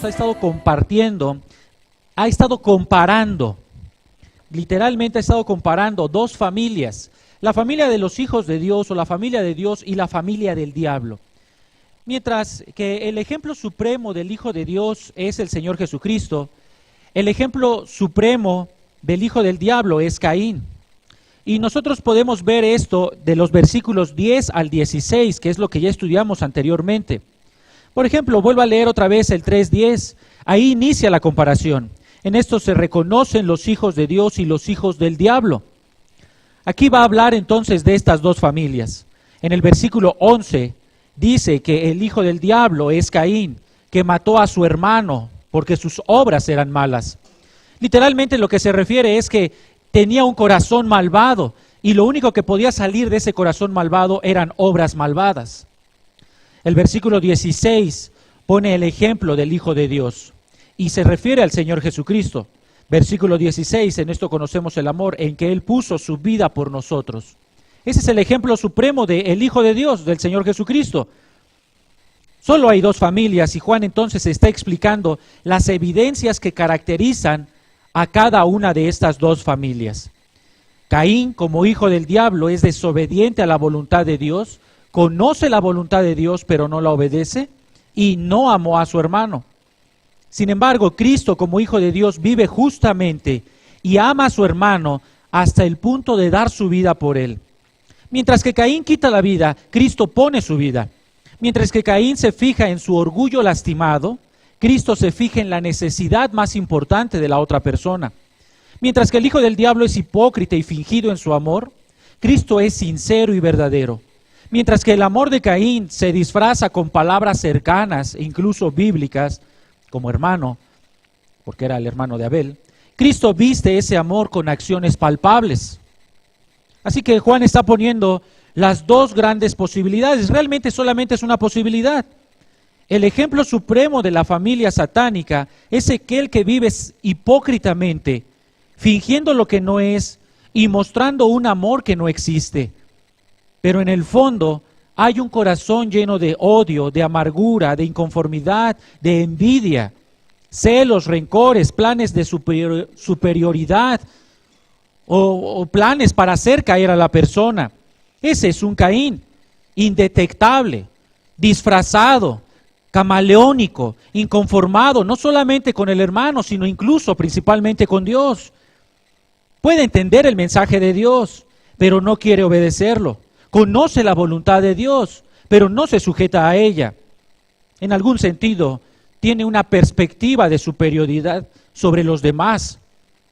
Dios ha estado compartiendo, ha estado comparando, literalmente ha estado comparando dos familias, la familia de los hijos de Dios o la familia de Dios y la familia del diablo. Mientras que el ejemplo supremo del Hijo de Dios es el Señor Jesucristo, el ejemplo supremo del hijo del diablo es Caín. Y nosotros podemos ver esto de los versículos 10 al 16, que es lo que ya estudiamos anteriormente. Por ejemplo, vuelvo a leer otra vez el 3:10. Ahí inicia la comparación. En esto se reconocen los hijos de Dios y los hijos del diablo. Aquí va a hablar entonces de estas dos familias. En el versículo 11 dice que el hijo del diablo es Caín, que mató a su hermano porque sus obras eran malas. Literalmente lo que se refiere es que tenía un corazón malvado y lo único que podía salir de ese corazón malvado eran obras malvadas. El versículo 16 pone el ejemplo del Hijo de Dios y se refiere al Señor Jesucristo. Versículo 16, en esto conocemos el amor, en que Él puso su vida por nosotros. Ese es el ejemplo supremo del Hijo de Dios, del Señor Jesucristo. Solo hay dos familias y Juan entonces está explicando las evidencias que caracterizan a cada una de estas dos familias. Caín, como hijo del diablo, es desobediente a la voluntad de Dios, conoce la voluntad de Dios pero no la obedece y no amó a su hermano. Sin embargo, Cristo como hijo de Dios vive justamente y ama a su hermano hasta el punto de dar su vida por él. Mientras que Caín quita la vida, Cristo pone su vida. Mientras que Caín se fija en su orgullo lastimado, Cristo se fija en la necesidad más importante de la otra persona. Mientras que el hijo del diablo es hipócrita y fingido en su amor, Cristo es sincero y verdadero. Mientras que el amor de Caín se disfraza con palabras cercanas e incluso bíblicas, como hermano, porque era el hermano de Abel, Cristo viste ese amor con acciones palpables. Así que Juan está poniendo las dos grandes posibilidades. Realmente solamente es una posibilidad. El ejemplo supremo de la familia satánica es aquel que vive hipócritamente, fingiendo lo que no es y mostrando un amor que no existe. Pero en el fondo hay un corazón lleno de odio, de amargura, de inconformidad, de envidia, celos, rencores, planes de superioridad o planes para hacer caer a la persona. Ese es un Caín, indetectable, disfrazado, camaleónico, inconformado, no solamente con el hermano, sino incluso principalmente con Dios. Puede entender el mensaje de Dios, pero no quiere obedecerlo. Conoce la voluntad de Dios, pero no se sujeta a ella. En algún sentido, tiene una perspectiva de superioridad sobre los demás,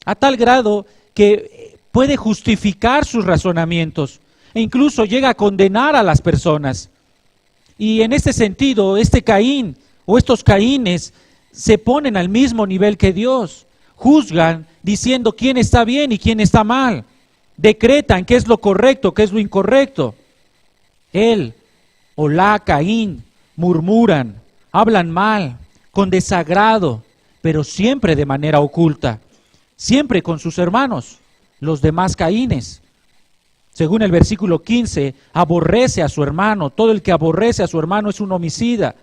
a tal grado que puede justificar sus razonamientos e incluso llega a condenar a las personas. Y en este sentido, este Caín o estos Caínes se ponen al mismo nivel que Dios. Juzgan diciendo quién está bien y quién está mal. Decretan qué es lo correcto, qué es lo incorrecto. Él o la Caín murmuran, hablan mal, con desagrado, pero siempre de manera oculta, siempre con sus hermanos, los demás Caínes. Según el versículo 15, aborrece a su hermano. Todo el que aborrece a su hermano es un homicida.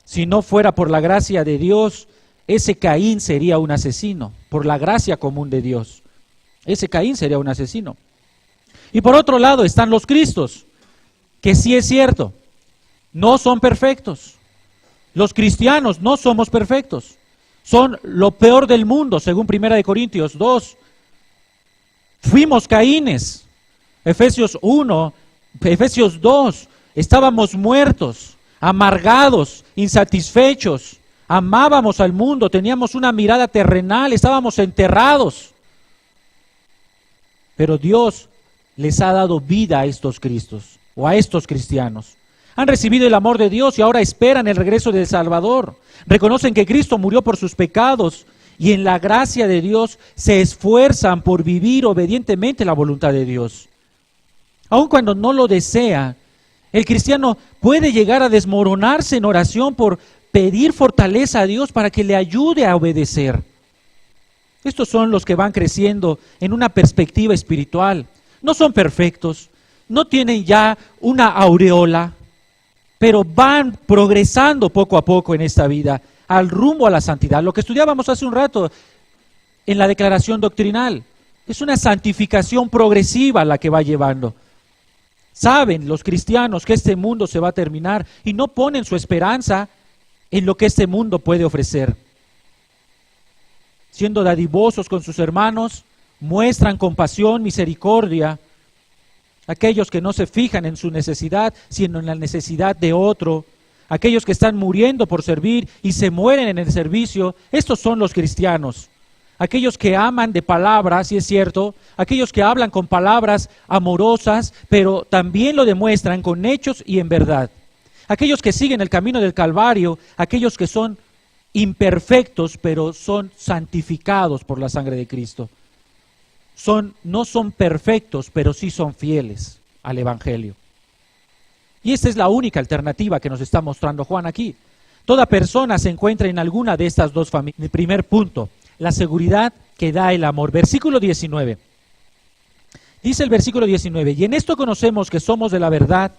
Si no fuera por la gracia de Dios, ese Caín sería un asesino, por la gracia común de Dios. Ese Caín sería un asesino. Y por otro lado están los Cristos, que sí es cierto, no son perfectos. Los cristianos no somos perfectos. Son lo peor del mundo, según 1 Corintios 2. Fuimos Caínes. Efesios 1, Efesios 2, estábamos muertos, amargados, insatisfechos, amábamos al mundo, teníamos una mirada terrenal, estábamos enterrados. Pero Dios les ha dado vida a estos Cristos o a estos cristianos. Han recibido el amor de Dios y ahora esperan el regreso del Salvador. Reconocen que Cristo murió por sus pecados y en la gracia de Dios se esfuerzan por vivir obedientemente la voluntad de Dios. Aun cuando no lo desea, el cristiano puede llegar a desmoronarse en oración por pedir fortaleza a Dios para que le ayude a obedecer. Estos son los que van creciendo en una perspectiva espiritual. No son perfectos, no tienen ya una aureola, pero van progresando poco a poco en esta vida, al rumbo a la santidad. Lo que estudiábamos hace un rato en la declaración doctrinal. Es una santificación progresiva la que va llevando. Saben los cristianos que este mundo se va a terminar y no ponen su esperanza en lo que este mundo puede ofrecer. Siendo dadivosos con sus hermanos, muestran compasión, misericordia. Aquellos que no se fijan en su necesidad, sino en la necesidad de otro. Aquellos que están muriendo por servir y se mueren en el servicio, estos son los cristianos. Aquellos que aman de palabras, sí es cierto, aquellos que hablan con palabras amorosas, pero también lo demuestran con hechos y en verdad. Aquellos que siguen el camino del Calvario, aquellos que son imperfectos, pero son santificados por la sangre de Cristo. No son perfectos, pero sí son fieles al Evangelio. Y esta es la única alternativa que nos está mostrando Juan aquí. Toda persona se encuentra en alguna de estas dos familias. El primer punto, la seguridad que da el amor. Versículo 19. Dice el versículo 19, y en esto conocemos que somos de la verdad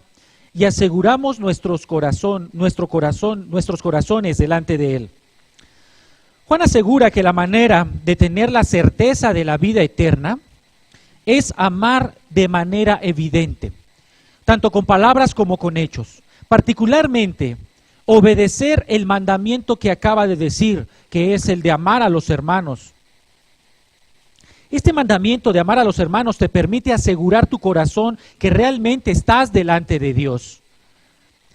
y aseguramos nuestros corazones delante de Él. Juan asegura que la manera de tener la certeza de la vida eterna es amar de manera evidente, tanto con palabras como con hechos. Particularmente, obedecer el mandamiento que acaba de decir, que es el de amar a los hermanos. Este mandamiento de amar a los hermanos te permite asegurar tu corazón que realmente estás delante de Dios.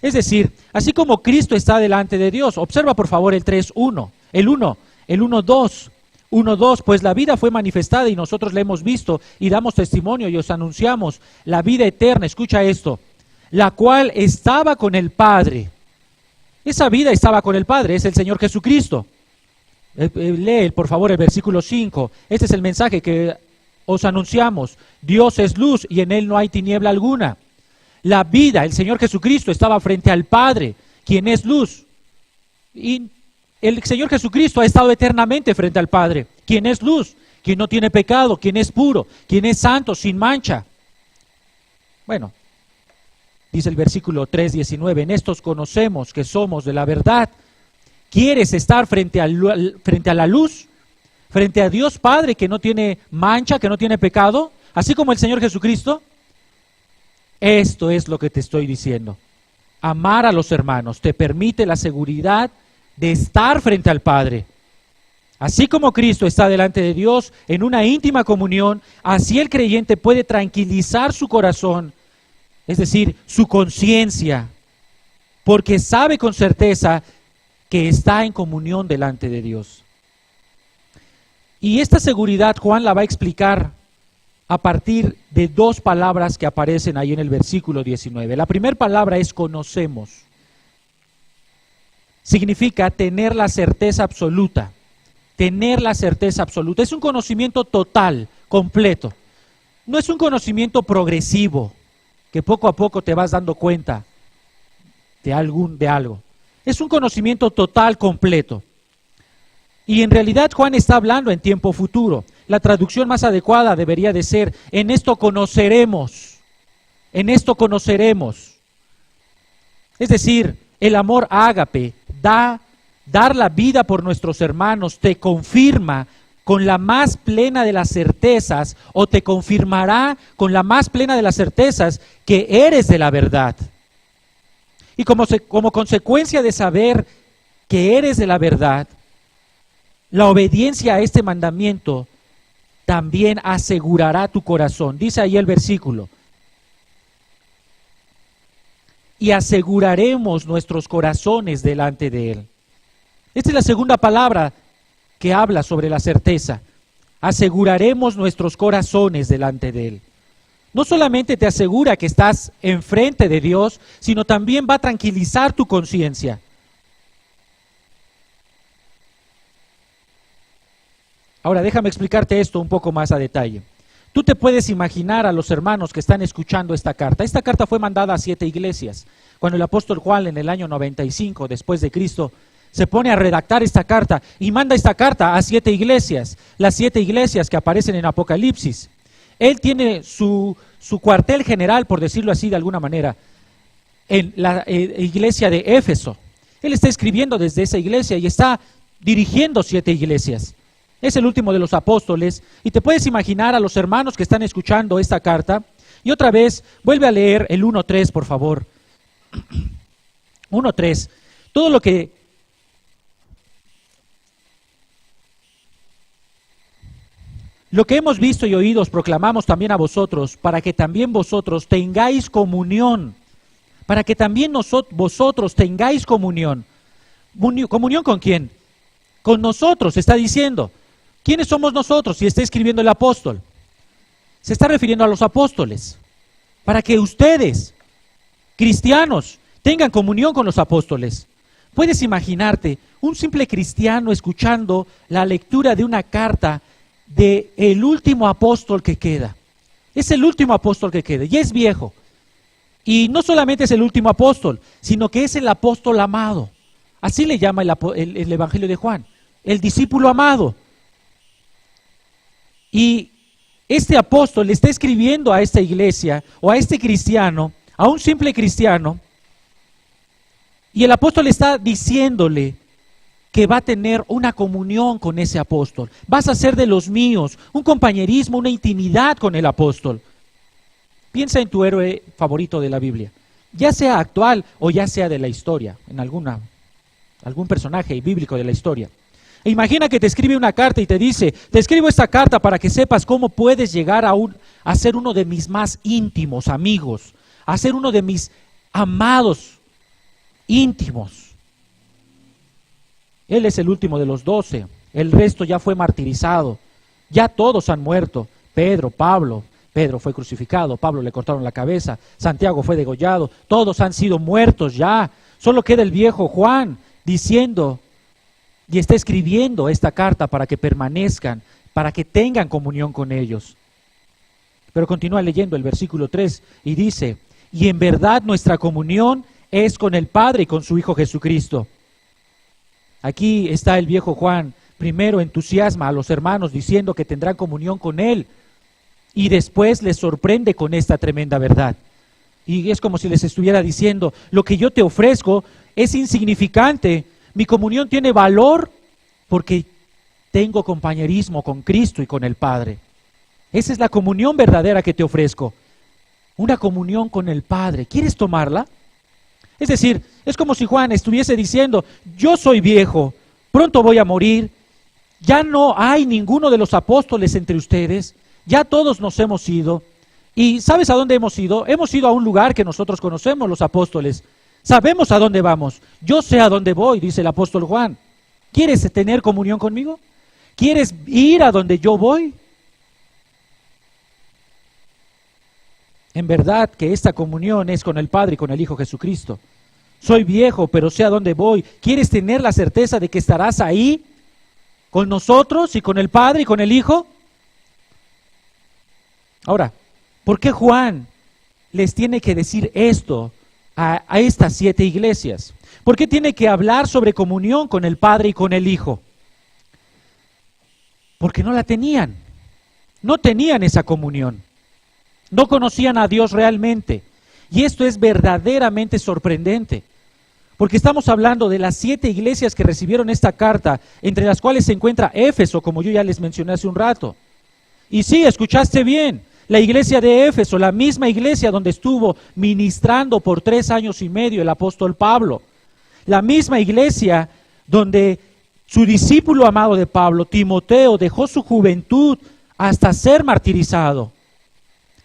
Es decir, así como Cristo está delante de Dios. Observa por favor el 3.1, el 1.2, 1.2, pues la vida fue manifestada y nosotros la hemos visto y damos testimonio y os anunciamos la vida eterna. Escucha esto, la cual estaba con el Padre. Esa vida estaba con el Padre, es el Señor Jesucristo. Lee por favor el versículo 5. Este es el mensaje que os anunciamos. Dios es luz y en Él no hay tiniebla alguna. La vida, el Señor Jesucristo estaba frente al Padre, quien es luz. Y el Señor Jesucristo ha estado eternamente frente al Padre, quien es luz, quien no tiene pecado, quien es puro, quien es santo, sin mancha. Bueno, dice el versículo 3:19, en estos conocemos que somos de la verdad. ¿Quieres estar frente a la luz? Frente a Dios Padre que no tiene mancha, que no tiene pecado, así como el Señor Jesucristo. Esto es lo que te estoy diciendo. Amar a los hermanos te permite la seguridad de estar frente al Padre. Así como Cristo está delante de Dios en una íntima comunión, así el creyente puede tranquilizar su corazón, es decir, su conciencia, porque sabe con certeza que está en comunión delante de Dios. Y esta seguridad Juan la va a explicar a partir de dos palabras que aparecen ahí en el versículo 19. La primera palabra es conocemos. Significa tener la certeza absoluta. Tener la certeza absoluta. Es un conocimiento total, completo. No es un conocimiento progresivo, que poco a poco te vas dando cuenta de algo. Es un conocimiento total, completo. Y en realidad Juan está hablando en tiempo futuro. La traducción más adecuada debería de ser, en esto conoceremos. En esto conoceremos. Es decir, el amor ágape, dar la vida por nuestros hermanos, te confirma con la más plena de las certezas, o te confirmará con la más plena de las certezas que eres de la verdad. Y como consecuencia de saber que eres de la verdad, la obediencia a este mandamiento también asegurará tu corazón. Dice ahí el versículo. Y aseguraremos nuestros corazones delante de Él. Esta es la segunda palabra que habla sobre la certeza. Aseguraremos nuestros corazones delante de Él. No solamente te asegura que estás enfrente de Dios, sino también va a tranquilizar tu conciencia. Ahora déjame explicarte esto un poco más a detalle. Tú te puedes imaginar a los hermanos que están escuchando esta carta. Esta carta fue mandada a 7 iglesias. Cuando el apóstol Juan en el año 95 después de Cristo se pone a redactar esta carta y manda esta carta a 7 iglesias, las 7 iglesias que aparecen en Apocalipsis. Él tiene su cuartel general, por decirlo así de alguna manera, en la iglesia de Éfeso. Él está escribiendo desde esa iglesia y está dirigiendo 7 iglesias. Es el último de los apóstoles y te puedes imaginar a los hermanos que están escuchando esta carta. Y otra vez, vuelve a leer el 1:3, por favor. 1:3. Todo lo que hemos visto y oído os proclamamos también a vosotros, para que también vosotros tengáis comunión. Para que también vosotros tengáis comunión. ¿Comunión con quién? Con nosotros, está diciendo. ¿Quiénes somos nosotros? Y está escribiendo el apóstol. Se está refiriendo a los apóstoles. Para que ustedes, cristianos, tengan comunión con los apóstoles. Puedes imaginarte un simple cristiano escuchando la lectura de una carta de el último apóstol que queda. Es el último apóstol que queda y es viejo. Y no solamente es el último apóstol, sino que es el apóstol amado. Así le llama el Evangelio de Juan, el discípulo amado. Y este apóstol le está escribiendo a esta iglesia o a este cristiano, a un simple cristiano, y el apóstol está diciéndole que va a tener una comunión con ese apóstol. Vas a ser de los míos, un compañerismo, una intimidad con el apóstol. Piensa en tu héroe favorito de la Biblia, ya sea actual o ya sea de la historia, en algún personaje bíblico de la historia. E imagina que te escribe una carta y te dice, te escribo esta carta para que sepas cómo puedes llegar a ser uno de mis más íntimos amigos, a ser uno de mis amados íntimos. Él es el último de los 12, el resto ya fue martirizado, ya todos han muerto. Pedro fue crucificado, Pablo le cortaron la cabeza, Santiago fue degollado, todos han sido muertos ya. Solo queda el viejo Juan diciendo y está escribiendo esta carta para que permanezcan, para que tengan comunión con ellos. Pero continúa leyendo el versículo 3 y dice, y en verdad nuestra comunión es con el Padre y con su Hijo Jesucristo. Aquí está el viejo Juan, primero entusiasma a los hermanos diciendo que tendrán comunión con él y después les sorprende con esta tremenda verdad. Y es como si les estuviera diciendo, lo que yo te ofrezco es insignificante, mi comunión tiene valor porque tengo compañerismo con Cristo y con el Padre. Esa es la comunión verdadera que te ofrezco, una comunión con el Padre. ¿Quieres tomarla? Es decir, es como si Juan estuviese diciendo, yo soy viejo, pronto voy a morir, ya no hay ninguno de los apóstoles entre ustedes, ya todos nos hemos ido. ¿Y sabes a dónde hemos ido? Hemos ido a un lugar que nosotros conocemos, los apóstoles. Sabemos a dónde vamos. Yo sé a dónde voy, dice el apóstol Juan. ¿Quieres tener comunión conmigo? ¿Quieres ir a donde yo voy? En verdad que esta comunión es con el Padre y con el Hijo Jesucristo. Soy viejo, pero sé a dónde voy. ¿Quieres tener la certeza de que estarás ahí con nosotros y con el Padre y con el Hijo? Ahora, ¿por qué Juan les tiene que decir esto a estas 7 iglesias? ¿Por qué tiene que hablar sobre comunión con el Padre y con el Hijo? Porque no la tenían. No tenían esa comunión. No conocían a Dios realmente. Y esto es verdaderamente sorprendente. Porque estamos hablando de las 7 iglesias que recibieron esta carta, entre las cuales se encuentra Éfeso, como yo ya les mencioné hace un rato. Y sí, escuchaste bien, la iglesia de Éfeso, la misma iglesia donde estuvo ministrando por 3 años y medio el apóstol Pablo. La misma iglesia donde su discípulo amado de Pablo, Timoteo, dejó su juventud hasta ser martirizado.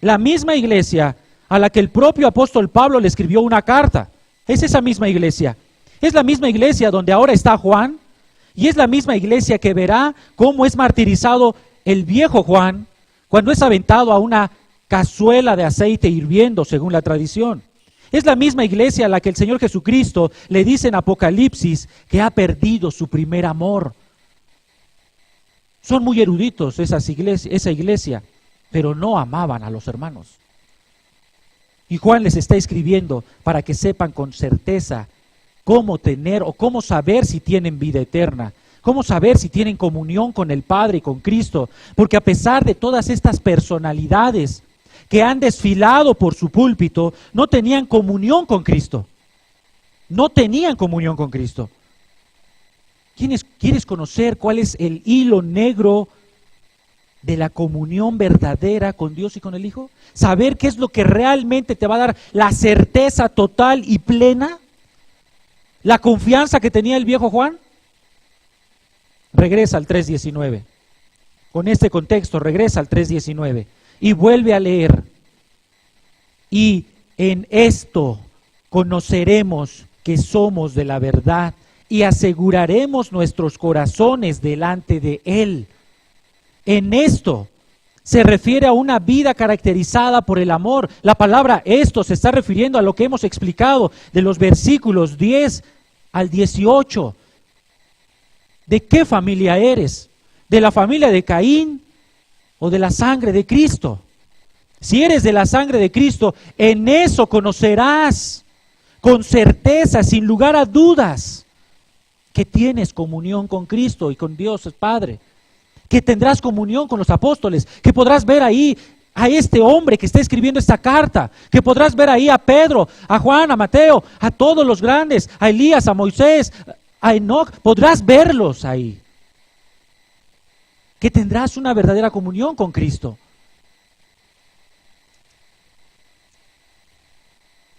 La misma iglesia a la que el propio apóstol Pablo le escribió una carta. Es esa misma iglesia. Es la misma iglesia donde ahora está Juan y es la misma iglesia que verá cómo es martirizado el viejo Juan cuando es aventado a una cazuela de aceite hirviendo según la tradición. Es la misma iglesia a la que el Señor Jesucristo le dice en Apocalipsis que ha perdido su primer amor. Son muy eruditos esa iglesia, pero no amaban a los hermanos. Y Juan les está escribiendo para que sepan con certeza cómo tener o cómo saber si tienen vida eterna, cómo saber si tienen comunión con el Padre y con Cristo, porque a pesar de todas estas personalidades que han desfilado por su púlpito, no tenían comunión con Cristo. no tenían comunión con Cristo. ¿Quieres conocer cuál es el hilo negro de la comunión verdadera con Dios y con el Hijo? ¿Saber qué es lo que realmente te va a dar la certeza total y plena? ¿La confianza que tenía el viejo Juan? Regresa al 3:19. Con este contexto, regresa al 3:19 y vuelve a leer. Y en esto conoceremos que somos de la verdad y aseguraremos nuestros corazones delante de Él. En esto se refiere a una vida caracterizada por el amor. La palabra esto se está refiriendo a lo que hemos explicado de los versículos 10 al 18. ¿De qué familia eres? ¿De la familia de Caín o de la sangre de Cristo? Si eres de la sangre de Cristo, en eso conocerás con certeza, sin lugar a dudas, que tienes comunión con Cristo y con Dios Padre, que tendrás comunión con los apóstoles, que podrás ver ahí a este hombre que está escribiendo esta carta, que podrás ver ahí a Pedro, a Juan, a Mateo, a todos los grandes, a Elías, a Moisés, a Enoc, podrás verlos ahí, que tendrás una verdadera comunión con Cristo.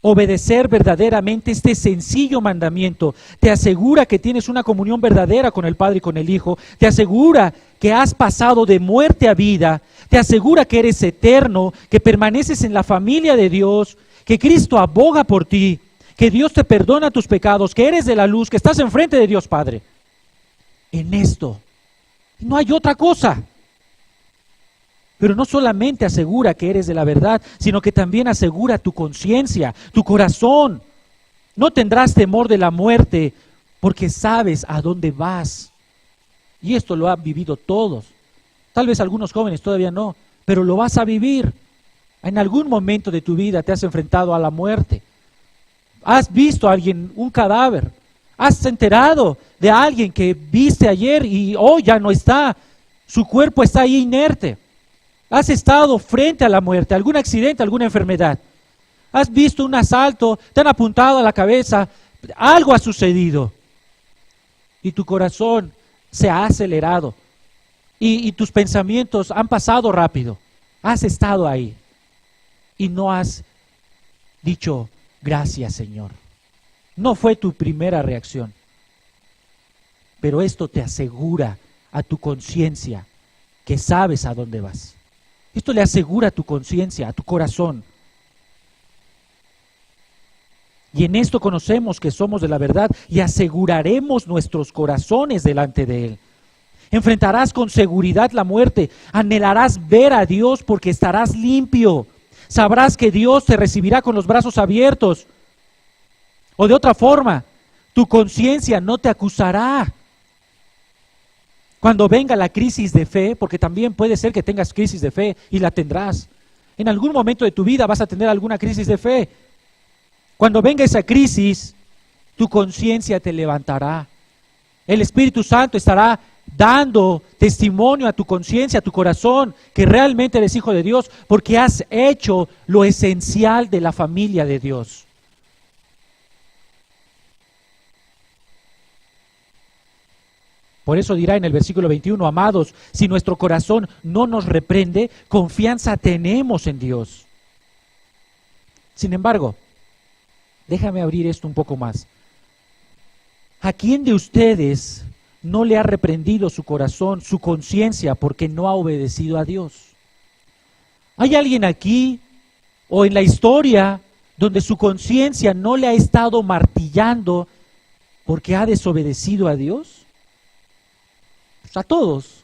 Obedecer verdaderamente este sencillo mandamiento te asegura que tienes una comunión verdadera con el Padre y con el Hijo, te asegura que has pasado de muerte a vida, te asegura que eres eterno, que permaneces en la familia de Dios, que Cristo aboga por ti, que Dios te perdona tus pecados, que eres de la luz, que estás enfrente de Dios Padre. En esto no hay otra cosa. Pero no solamente asegura que eres de la verdad, sino que también asegura tu conciencia, tu corazón. No tendrás temor de la muerte porque sabes a dónde vas. Y esto lo han vivido todos. Tal vez algunos jóvenes todavía no, pero lo vas a vivir. En algún momento de tu vida te has enfrentado a la muerte. Has visto a alguien, un cadáver. Has enterado de alguien que viste ayer y hoy ya no está. Su cuerpo está ahí inerte. Has estado frente a la muerte, algún accidente, alguna enfermedad. Has visto un asalto, te han apuntado a la cabeza, algo ha sucedido. Y tu corazón se ha acelerado. Y tus pensamientos han pasado rápido. Has estado ahí. Y no has dicho, gracias Señor. No fue tu primera reacción. Pero esto te asegura a tu conciencia que sabes a dónde vas. Esto le asegura a tu conciencia, a tu corazón. Y en esto conocemos que somos de la verdad y aseguraremos nuestros corazones delante de Él. Enfrentarás con seguridad la muerte, anhelarás ver a Dios porque estarás limpio. Sabrás que Dios te recibirá con los brazos abiertos. O de otra forma, tu conciencia no te acusará. Cuando venga la crisis de fe, porque también puede ser que tengas crisis de fe y la tendrás. En algún momento de tu vida vas a tener alguna crisis de fe. Cuando venga esa crisis, tu conciencia te levantará. El Espíritu Santo estará dando testimonio a tu conciencia, a tu corazón, que realmente eres hijo de Dios, porque has hecho lo esencial de la familia de Dios. Por eso dirá en el versículo 21, amados, si nuestro corazón no nos reprende, confianza tenemos en Dios. Sin embargo, déjame abrir esto un poco más. ¿A quién de ustedes no le ha reprendido su corazón, su conciencia, porque no ha obedecido a Dios? ¿Hay alguien aquí o en la historia donde su conciencia no le ha estado martillando porque ha desobedecido a Dios? A todos.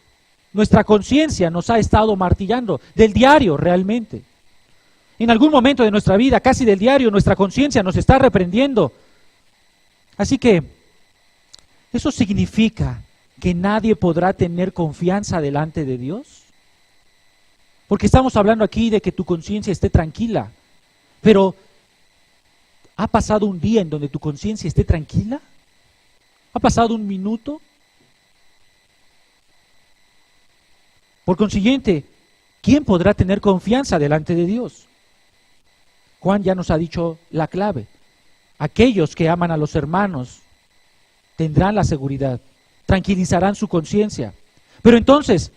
Nuestra conciencia nos ha estado martillando, del diario realmente. En algún momento de nuestra vida, casi del diario, nuestra conciencia nos está reprendiendo. Así que, ¿eso significa que nadie podrá tener confianza delante de Dios? Porque estamos hablando aquí de que tu conciencia esté tranquila. Pero, ¿ha pasado un día en donde tu conciencia esté tranquila? ¿Ha pasado un minuto? Por consiguiente, ¿quién podrá tener confianza delante de Dios? Juan ya nos ha dicho la clave. Aquellos que aman a los hermanos tendrán la seguridad, tranquilizarán su conciencia. Pero entonces,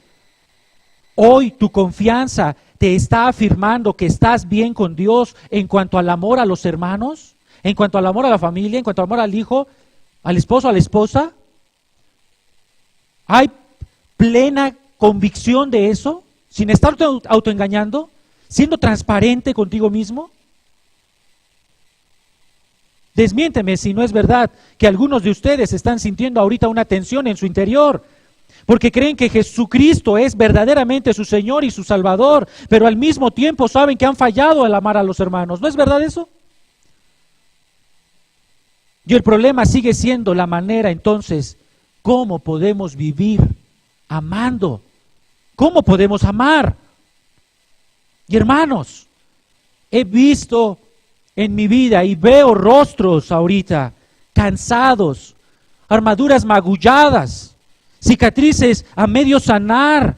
hoy tu confianza te está afirmando que estás bien con Dios en cuanto al amor a los hermanos, en cuanto al amor a la familia, en cuanto al amor al hijo, al esposo, a la esposa. ¿Hay plena convicción de eso? Sin estarte autoengañando, siendo transparente contigo mismo. Desmiénteme si no es verdad que algunos de ustedes están sintiendo ahorita una tensión en su interior, porque creen que Jesucristo es verdaderamente su Señor y su Salvador, pero al mismo tiempo saben que han fallado al amar a los hermanos. ¿No es verdad eso? Y el problema sigue siendo la manera entonces, ¿cómo podemos vivir amando? ¿Cómo podemos amar? Y hermanos, he visto en mi vida y veo rostros ahorita cansados, armaduras magulladas, cicatrices a medio sanar.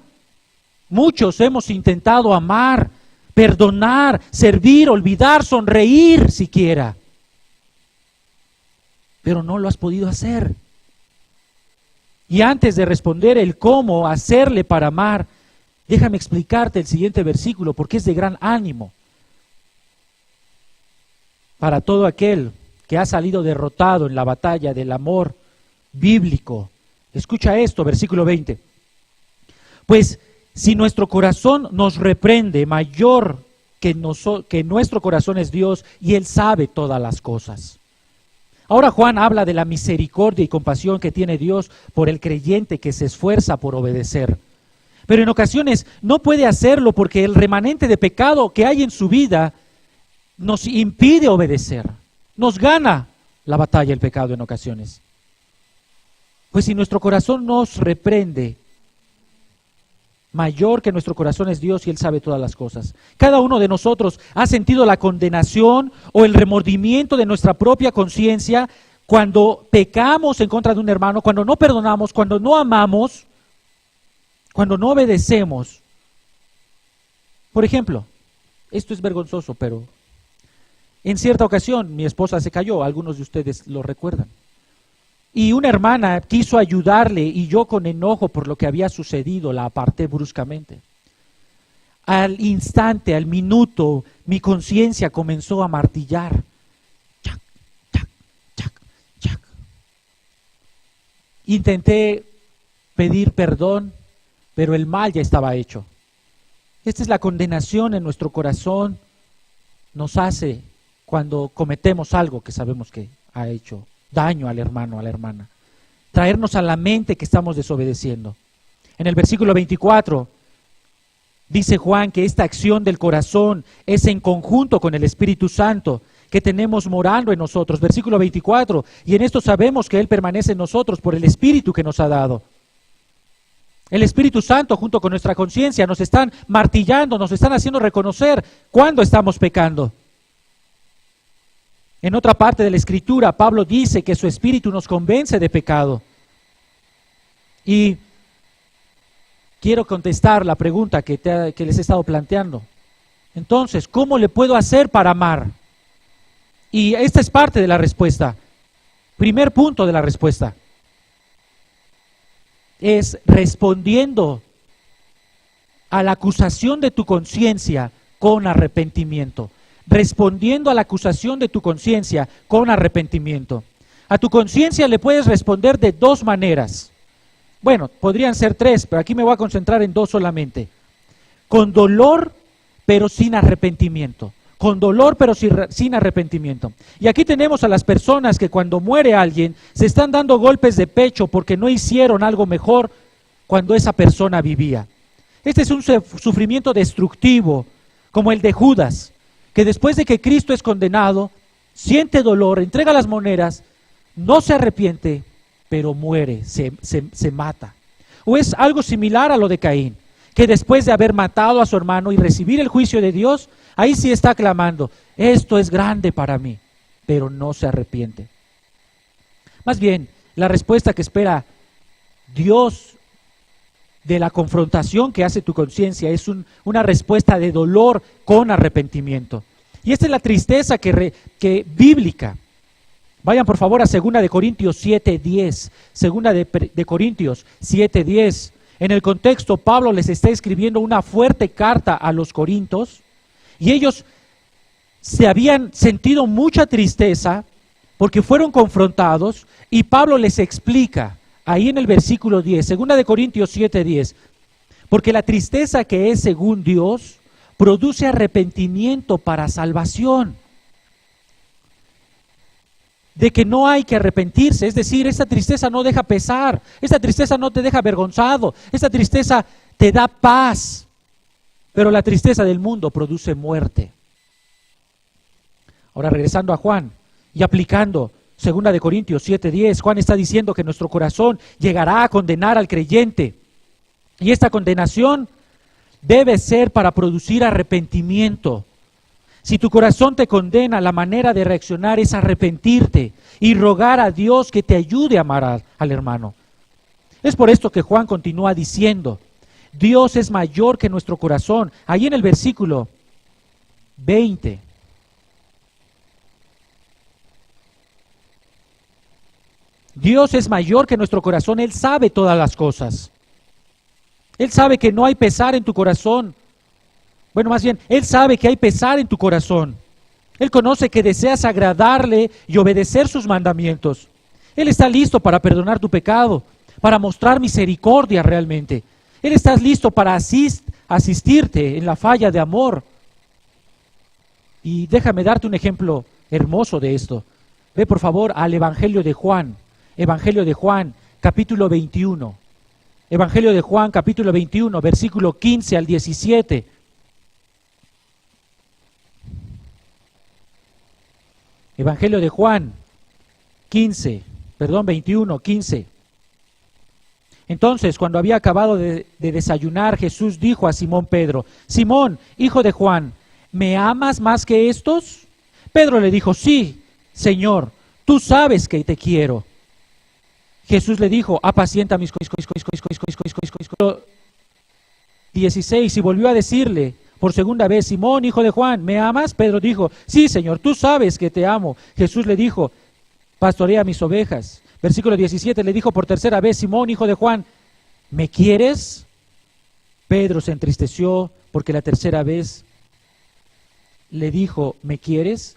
Muchos hemos intentado amar, perdonar, servir, olvidar, sonreír siquiera, pero no lo has podido hacer. Y antes de responder el cómo hacerle para amar, déjame explicarte el siguiente versículo porque es de gran ánimo para todo aquel que ha salido derrotado en la batalla del amor bíblico. Escucha esto, versículo 20. Pues si nuestro corazón nos reprende, mayor que nuestro corazón es Dios y Él sabe todas las cosas. Ahora Juan habla de la misericordia y compasión que tiene Dios por el creyente que se esfuerza por obedecer. Pero en ocasiones no puede hacerlo porque el remanente de pecado que hay en su vida nos impide obedecer. Nos gana la batalla el pecado en ocasiones. Pues si nuestro corazón nos reprende, mayor que nuestro corazón es Dios y Él sabe todas las cosas. Cada uno de nosotros ha sentido la condenación o el remordimiento de nuestra propia conciencia cuando pecamos en contra de un hermano, cuando no perdonamos, cuando no amamos, cuando no obedecemos. Por ejemplo, esto es vergonzoso, pero en cierta ocasión mi esposa se cayó, algunos de ustedes lo recuerdan. Y una hermana quiso ayudarle y yo con enojo por lo que había sucedido la aparté bruscamente. Al instante, al minuto, mi conciencia comenzó a martillar. Chac, chac, chac, chac. Intenté pedir perdón, pero el mal ya estaba hecho. Esta es la condenación en nuestro corazón, nos hace cuando cometemos algo que sabemos que ha hecho daño al hermano, a la hermana. Traernos a la mente que estamos desobedeciendo. En el versículo 24 dice Juan que esta acción del corazón es en conjunto con el Espíritu Santo que tenemos morando en nosotros. Versículo 24, y en esto sabemos que Él permanece en nosotros por el Espíritu que nos ha dado. El Espíritu Santo junto con nuestra conciencia nos están martillando, nos están haciendo reconocer cuándo estamos pecando. En otra parte de la Escritura, Pablo dice que su Espíritu nos convence de pecado. Y quiero contestar la pregunta que les he estado planteando. Entonces, ¿cómo le puedo hacer para amar? Y esta es parte de la respuesta. Primer punto de la respuesta. Es respondiendo a la acusación de tu conciencia con arrepentimiento. Respondiendo a la acusación de tu conciencia con arrepentimiento. A tu conciencia le puedes responder de dos maneras. Bueno, podrían ser tres, pero aquí me voy a concentrar en dos solamente. Con dolor, pero sin arrepentimiento. Con dolor, pero sin arrepentimiento. Y aquí tenemos a las personas que cuando muere alguien, se están dando golpes de pecho porque no hicieron algo mejor cuando esa persona vivía. Este es un sufrimiento destructivo, como el de Judas, que después de que Cristo es condenado, siente dolor, entrega las monedas, no se arrepiente, pero muere, se mata. O es algo similar a lo de Caín, que después de haber matado a su hermano y recibir el juicio de Dios, ahí sí está clamando, esto es grande para mí, pero no se arrepiente. Más bien, la respuesta que espera Dios de la confrontación que hace tu conciencia es una respuesta de dolor con arrepentimiento. Y esta es la tristeza que bíblica. Vayan por favor a 2 de Corintios 7:10. 2 de Corintios 7:10. En el contexto, Pablo les está escribiendo una fuerte carta a los corintios y ellos se habían sentido mucha tristeza porque fueron confrontados y Pablo les explica ahí en el versículo 10, 2 de Corintios 7:10, porque la tristeza que es según Dios produce arrepentimiento para salvación. De que no hay que arrepentirse, es decir, esa tristeza no deja pesar, esa tristeza no te deja avergonzado, esa tristeza te da paz, pero la tristeza del mundo produce muerte. Ahora regresando a Juan y aplicando 2 de Corintios 7:10, Juan está diciendo que nuestro corazón llegará a condenar al creyente y esta condenación debe ser para producir arrepentimiento. Si tu corazón te condena, la manera de reaccionar es arrepentirte y rogar a Dios que te ayude a amar al hermano. Es por esto que Juan continúa diciendo, Dios es mayor que nuestro corazón. Ahí en el versículo 20. Dios es mayor que nuestro corazón, Él sabe todas las cosas. Él sabe que no hay pesar en tu corazón. Bueno, más bien, Él sabe que hay pesar en tu corazón. Él conoce que deseas agradarle y obedecer sus mandamientos. Él está listo para perdonar tu pecado, para mostrar misericordia realmente. Él está listo para asistirte en la falla de amor. Y déjame darte un ejemplo hermoso de esto. Ve por favor al Evangelio de Juan. Evangelio de Juan, capítulo 21. Evangelio de Juan, capítulo 21, versículo 15 al 17. Evangelio de Juan 21, 15. Entonces, cuando había acabado de desayunar, Jesús dijo a Simón Pedro, Simón, hijo de Juan, ¿me amas más que estos? Pedro le dijo, sí, Señor, tú sabes que te quiero. Jesús le dijo, apacienta mis 16, y volvió a decirle por segunda vez, Simón, hijo de Juan, ¿me amas? Pedro dijo, sí, Señor, tú sabes que te amo. Jesús le dijo, pastorea mis ovejas. Versículo 17, le dijo por tercera vez, Simón, hijo de Juan, ¿me quieres? Pedro se entristeció porque la tercera vez le dijo, ¿me quieres?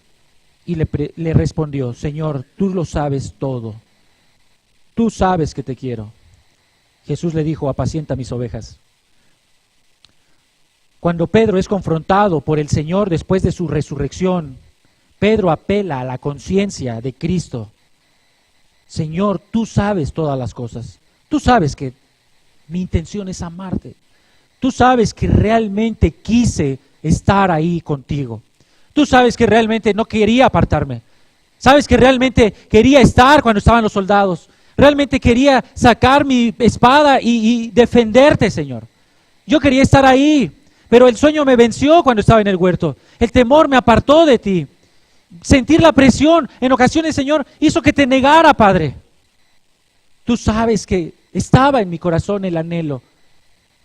Y le respondió, Señor, tú lo sabes todo. Tú sabes que te quiero. Jesús le dijo, apacienta mis ovejas. Cuando Pedro es confrontado por el Señor después de su resurrección, Pedro apela a la conciencia de Cristo. Señor, tú sabes todas las cosas. Tú sabes que mi intención es amarte. Tú sabes que realmente quise estar ahí contigo. Tú sabes que realmente no quería apartarme. Sabes que realmente quería estar cuando estaban los soldados. Realmente quería sacar mi espada y defenderte, Señor. Yo quería estar ahí. Pero el sueño me venció cuando estaba en el huerto. El temor me apartó de ti. Sentir la presión en ocasiones, Señor, hizo que te negara, Padre. Tú sabes que estaba en mi corazón el anhelo.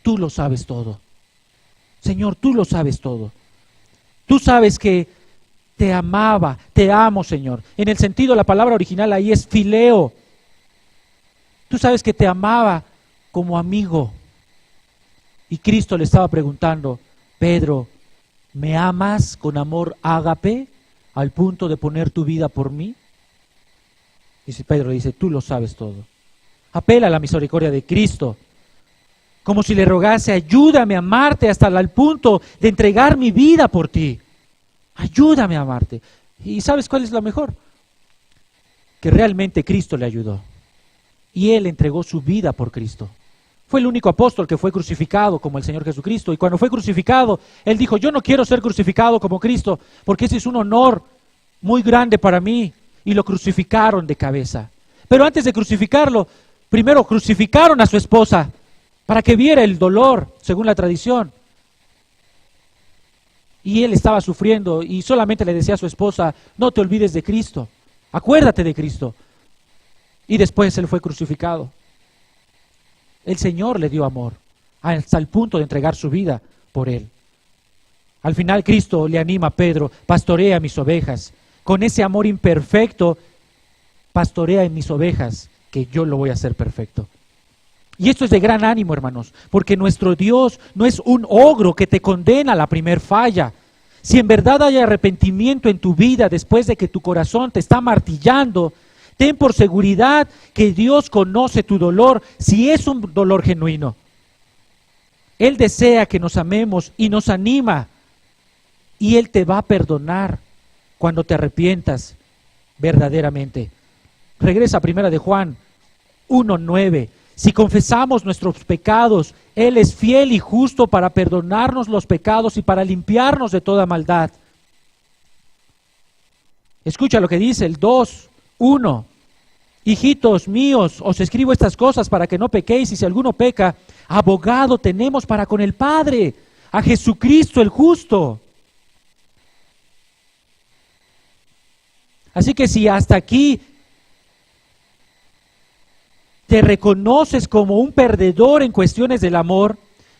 Tú lo sabes todo. Señor, tú lo sabes todo. Tú sabes que te amaba, te amo, Señor. En el sentido, la palabra original ahí es fileo. Tú sabes que te amaba como amigo. Y Cristo le estaba preguntando, Pedro, ¿me amas con amor ágape al punto de poner tu vida por mí? Y Pedro le dice, tú lo sabes todo. Apela a la misericordia de Cristo, como si le rogase, ayúdame a amarte hasta el punto de entregar mi vida por ti. Ayúdame a amarte. ¿Y sabes cuál es lo mejor? Que realmente Cristo le ayudó. Y Él entregó su vida por Cristo. Fue el único apóstol que fue crucificado como el Señor Jesucristo. Y cuando fue crucificado, Él dijo, yo no quiero ser crucificado como Cristo, porque ese es un honor muy grande para mí. Y lo crucificaron de cabeza. Pero antes de crucificarlo, primero crucificaron a su esposa para que viera el dolor, según la tradición. Y él estaba sufriendo y solamente le decía a su esposa, no te olvides de Cristo, acuérdate de Cristo. Y después él fue crucificado. El Señor le dio amor hasta el punto de entregar su vida por él. Al final Cristo le anima a Pedro, pastorea mis ovejas. Con ese amor imperfecto, pastorea en mis ovejas, que yo lo voy a hacer perfecto. Y esto es de gran ánimo, hermanos, porque nuestro Dios no es un ogro que te condena a la primer falla. Si en verdad hay arrepentimiento en tu vida después de que tu corazón te está martillando, ten por seguridad que Dios conoce tu dolor si es un dolor genuino. Él desea que nos amemos y nos anima, y Él te va a perdonar cuando te arrepientas verdaderamente. Regresa a 1 de Juan 1:9. Si confesamos nuestros pecados, Él es fiel y justo para perdonarnos los pecados y para limpiarnos de toda maldad. Escucha lo que dice el 2:1. Hijitos míos, os escribo estas cosas para que no pequéis, y si alguno peca, abogado tenemos para con el Padre, a Jesucristo el justo. Así que si hasta aquí te reconoces como un perdedor en cuestiones del amor,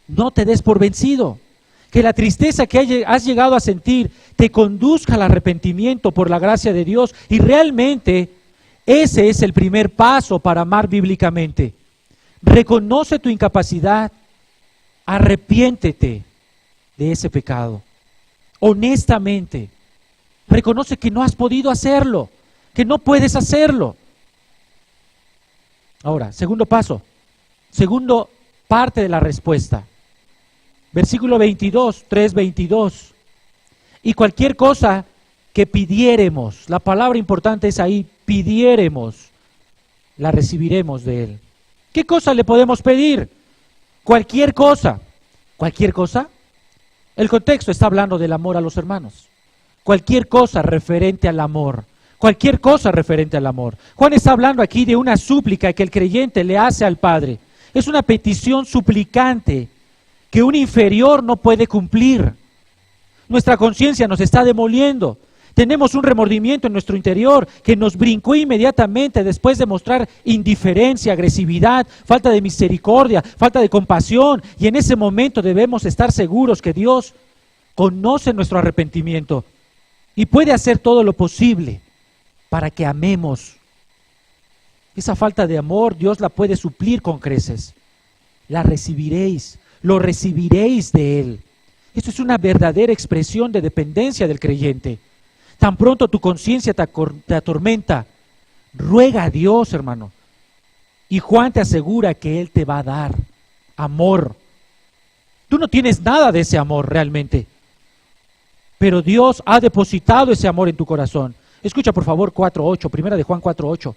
no te des por vencido. Que la tristeza que has llegado a sentir te conduzca al arrepentimiento por la gracia de Dios, y realmente ese es el primer paso para amar bíblicamente. Reconoce tu incapacidad, arrepiéntete de ese pecado, honestamente. Reconoce que no has podido hacerlo, que no puedes hacerlo. Ahora, segundo paso, segundo parte de la respuesta. Versículo 22, 3:22. Y cualquier cosa que pidiéremos, la palabra importante es ahí, pidiéremos, la recibiremos de Él. ¿Qué cosa le podemos pedir? Cualquier cosa. ¿Cualquier cosa? El contexto está hablando del amor a los hermanos. Cualquier cosa referente al amor. Cualquier cosa referente al amor. Juan está hablando aquí de una súplica que el creyente le hace al Padre. Es una petición suplicante que un inferior no puede cumplir. Nuestra conciencia nos está demoliendo. Tenemos un remordimiento en nuestro interior que nos brincó inmediatamente después de mostrar indiferencia, agresividad, falta de misericordia, falta de compasión. Y en ese momento debemos estar seguros que Dios conoce nuestro arrepentimiento y puede hacer todo lo posible para que amemos. Esa falta de amor Dios la puede suplir con creces. La recibiréis, lo recibiréis de Él. Esto es una verdadera expresión de dependencia del creyente. Tan pronto tu conciencia te atormenta, ruega a Dios, hermano. Y Juan te asegura que Él te va a dar amor. Tú no tienes nada de ese amor realmente, pero Dios ha depositado ese amor en tu corazón. Escucha por favor 4:8, 1 de Juan 4:8.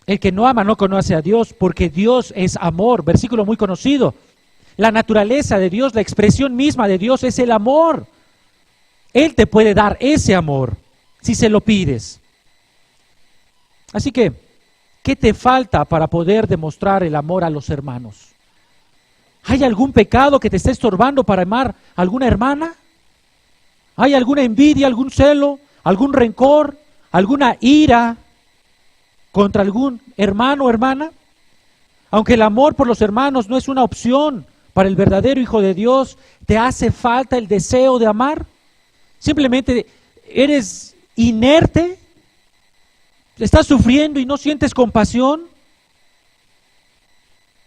El que no ama no conoce a Dios, porque Dios es amor. Versículo muy conocido. La naturaleza de Dios, la expresión misma de Dios es el amor. Él te puede dar ese amor si se lo pides. Así que, ¿qué te falta para poder demostrar el amor a los hermanos? ¿Hay algún pecado que te esté estorbando para amar a alguna hermana? ¿Hay alguna envidia, algún celo, algún rencor, alguna ira contra algún hermano o hermana? Aunque el amor por los hermanos no es una opción para el verdadero Hijo de Dios, ¿te hace falta el deseo de amar? Simplemente eres inerte, estás sufriendo y no sientes compasión.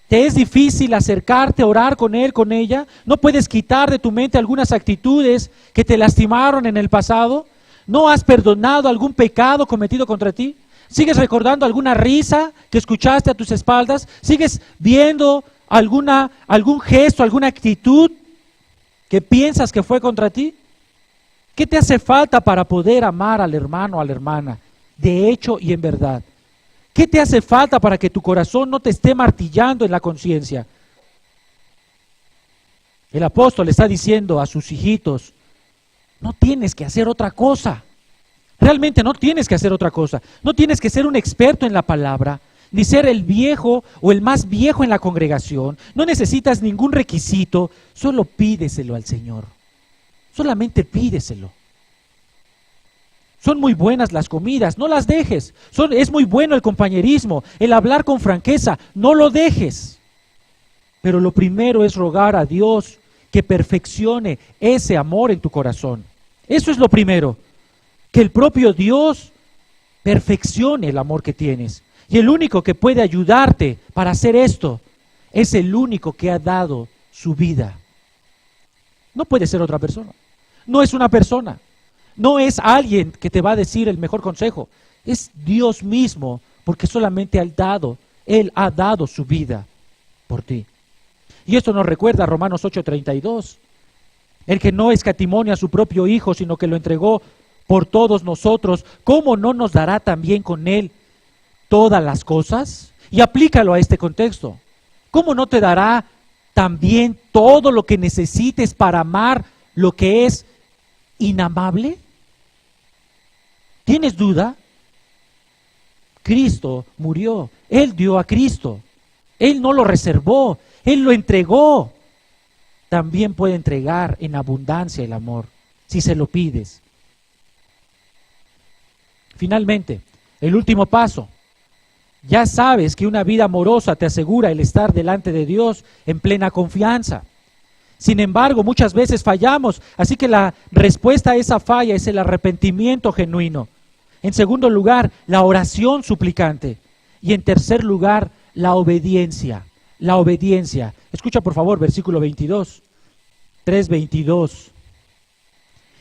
¿Te es difícil acercarte, orar con él, con ella? ¿No puedes quitar de tu mente algunas actitudes que te lastimaron en el pasado? ¿No has perdonado algún pecado cometido contra ti? ¿Sigues recordando alguna risa que escuchaste a tus espaldas? ¿Sigues viendo algún gesto, alguna actitud que piensas que fue contra ti? ¿Qué te hace falta para poder amar al hermano o a la hermana, de hecho y en verdad? ¿Qué te hace falta para que tu corazón no te esté martillando en la conciencia? El apóstol está diciendo a sus hijitos, no tienes que hacer otra cosa. Realmente no tienes que hacer otra cosa. No tienes que ser un experto en la palabra, ni ser el viejo o el más viejo en la congregación. No necesitas ningún requisito, solo pídeselo al Señor. Solamente pídeselo. Son muy buenas las comidas, no las dejes. Es muy bueno el compañerismo, el hablar con franqueza, no lo dejes. Pero lo primero es rogar a Dios que perfeccione ese amor en tu corazón. Eso es lo primero. que el propio Dios perfeccione el amor que tienes. Y el único que puede ayudarte para hacer esto es el único que ha dado su vida. No puede ser otra persona. No es una persona. No es alguien que te va a decir el mejor consejo. Es Dios mismo, porque solamente Él ha dado su vida por ti. Y esto nos recuerda a Romanos 8:32. El que no escatimó a su propio Hijo, sino que lo entregó por todos nosotros, ¿cómo no nos dará también con Él todas las cosas? Y aplícalo a este contexto. ¿Cómo no te dará también todo lo que necesites para amar lo que es inamable? ¿Tienes duda? Cristo murió. Él dio a Cristo. Él no lo reservó. Él lo entregó. También puede entregar en abundancia el amor, si se lo pides. Finalmente, el último paso. Ya sabes que una vida amorosa te asegura el estar delante de Dios en plena confianza. Sin embargo, muchas veces fallamos, así que la respuesta a esa falla es el arrepentimiento genuino. En segundo lugar, la oración suplicante. Y en tercer lugar, la obediencia. La obediencia. Escucha por favor, versículo 22. 3:22.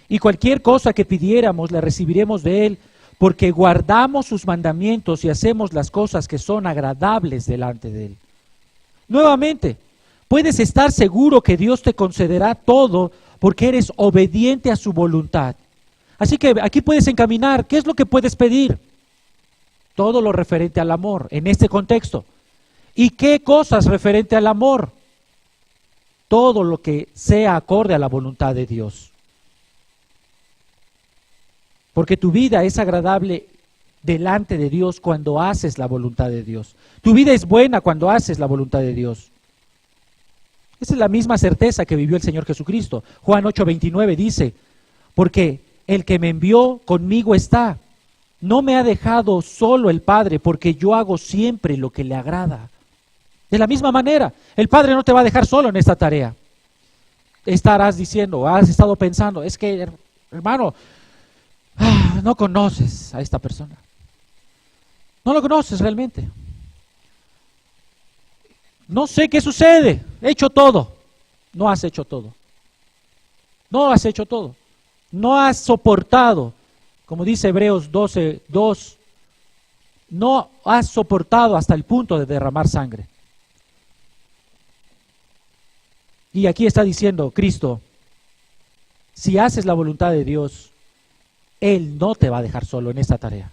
Y cualquier cosa que pidiéramos la recibiremos de Él, porque guardamos sus mandamientos y hacemos las cosas que son agradables delante de Él. Nuevamente, puedes estar seguro que Dios te concederá todo porque eres obediente a su voluntad. Así que aquí puedes encaminar. ¿Qué es lo que puedes pedir? Todo lo referente al amor, en este contexto. ¿Y qué cosas referente al amor? Todo lo que sea acorde a la voluntad de Dios. Porque tu vida es agradable delante de Dios cuando haces la voluntad de Dios. Tu vida es buena cuando haces la voluntad de Dios. Esa es la misma certeza que vivió el Señor Jesucristo. Juan 8:29 dice, porque el que me envió conmigo está. No me ha dejado solo el Padre, porque yo hago siempre lo que le agrada. De la misma manera, el Padre no te va a dejar solo en esta tarea. Estarás diciendo, has estado pensando, es que, hermano, no conoces a esta persona. No lo conoces realmente. No sé qué sucede. He hecho todo. No has hecho todo. No has hecho todo. No has soportado, como dice Hebreos 12:2, no has soportado hasta el punto de derramar sangre. Y aquí está diciendo Cristo, si haces la voluntad de Dios, Él no te va a dejar solo en esta tarea.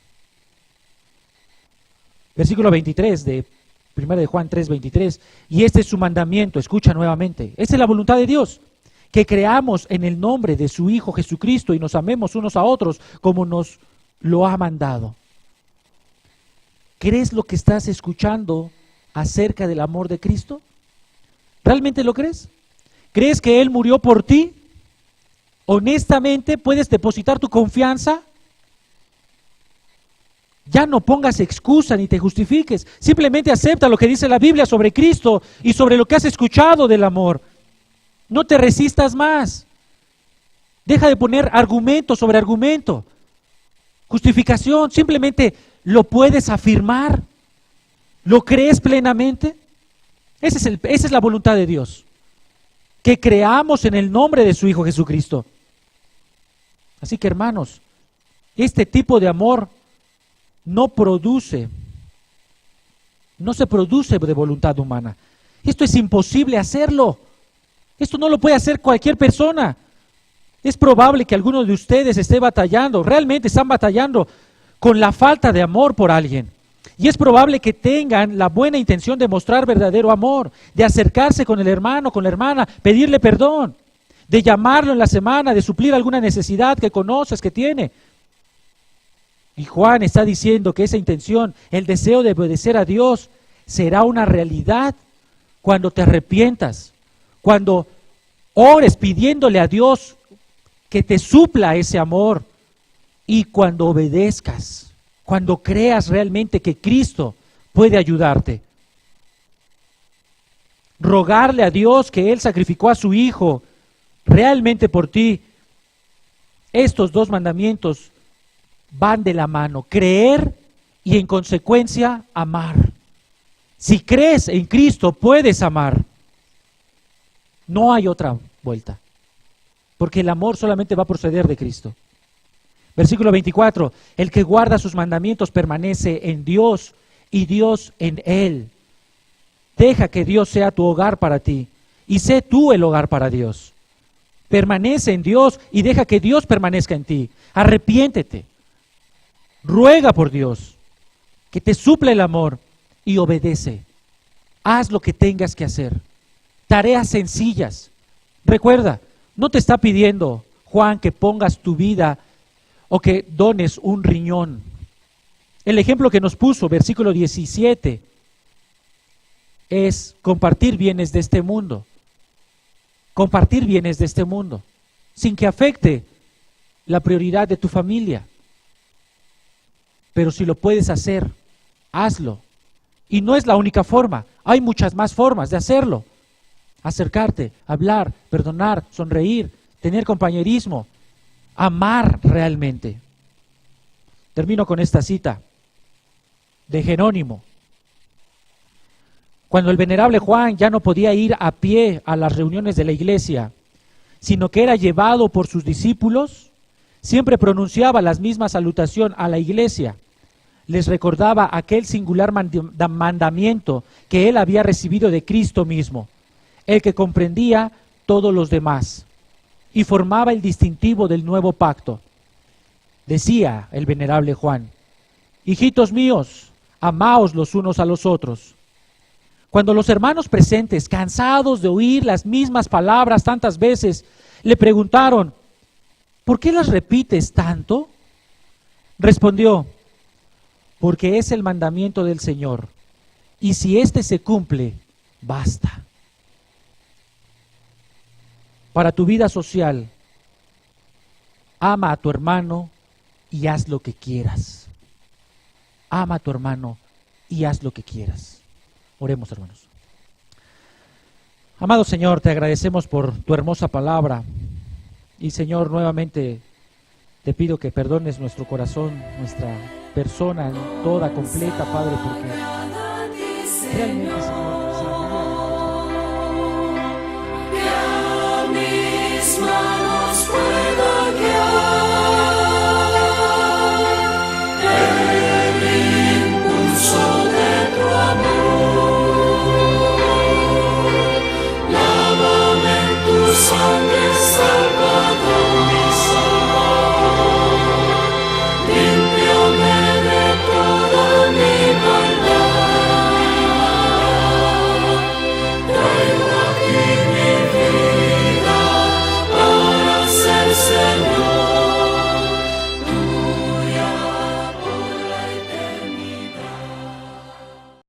Versículo 23 de 1 de Juan 3:23, y este es su mandamiento, escucha nuevamente, esta es la voluntad de Dios, que creamos en el nombre de su Hijo Jesucristo y nos amemos unos a otros como nos lo ha mandado. ¿Crees lo que estás escuchando acerca del amor de Cristo? ¿Realmente lo crees? ¿Crees que Él murió por ti? ¿Honestamente puedes depositar tu confianza? Ya no pongas excusa ni te justifiques. Simplemente acepta lo que dice la Biblia sobre Cristo y sobre lo que has escuchado del amor. No te resistas más. Deja de poner argumento sobre argumento. Justificación, simplemente lo puedes afirmar. ¿Lo crees plenamente? Esa es la voluntad de Dios. Que creamos en el nombre de su Hijo Jesucristo. Así que hermanos, este tipo de amor no se produce de voluntad humana. Esto es imposible hacerlo. Esto no lo puede hacer cualquier persona. Es probable que alguno de ustedes esté batallando, realmente están batallando con la falta de amor por alguien. Y es probable que tengan la buena intención de mostrar verdadero amor, de acercarse con el hermano, con la hermana, pedirle perdón, de llamarlo en la semana, de suplir alguna necesidad que conoces que tiene. Y Juan está diciendo que esa intención, el deseo de obedecer a Dios, será una realidad cuando te arrepientas, cuando ores pidiéndole a Dios que te supla ese amor y cuando obedezcas, cuando creas realmente que Cristo puede ayudarte. Rogarle a Dios que Él sacrificó a su Hijo realmente por ti. Estos dos mandamientos van de la mano, creer y en consecuencia amar. Si crees en Cristo, puedes amar. No hay otra vuelta, porque el amor solamente va a proceder de Cristo. Versículo 24, el que guarda sus mandamientos permanece en Dios y Dios en él. Deja que Dios sea tu hogar para ti y sé tú el hogar para Dios. Permanece en Dios y deja que Dios permanezca en ti. Arrepiéntete, ruega por Dios, que te supla el amor y obedece. Haz lo que tengas que hacer. Tareas sencillas. Recuerda, no te está pidiendo, Juan, que pongas tu vida o que dones un riñón. El ejemplo que nos puso, versículo 17, es compartir bienes de este mundo. Compartir bienes de este mundo, sin que afecte la prioridad de tu familia. Pero si lo puedes hacer, hazlo. Y no es la única forma, hay muchas más formas de hacerlo. Acercarte, hablar, perdonar, sonreír, tener compañerismo, amar realmente. Termino con esta cita de Jerónimo. Cuando el venerable Juan ya no podía ir a pie a las reuniones de la iglesia, sino que era llevado por sus discípulos, siempre pronunciaba la misma salutación a la iglesia. Les recordaba aquel singular mandamiento que él había recibido de Cristo mismo, el que comprendía todos los demás y formaba el distintivo del nuevo pacto. Decía el venerable Juan: hijitos míos, amaos los unos a los otros. Cuando los hermanos presentes, cansados de oír las mismas palabras tantas veces, le preguntaron: ¿por qué las repites tanto? Respondió: porque es el mandamiento del Señor, y si éste se cumple, basta. Para tu vida social, ama a tu hermano y haz lo que quieras. Ama a tu hermano y haz lo que quieras. Oremos, hermanos. Amado Señor, te agradecemos por tu hermosa palabra. Y Señor, nuevamente te pido que perdones nuestro corazón, nuestra persona toda completa, Padre, porque realmente, Señor, manos puedo guiar el impulso de tu amor. Lávame en tu sangre salvadora.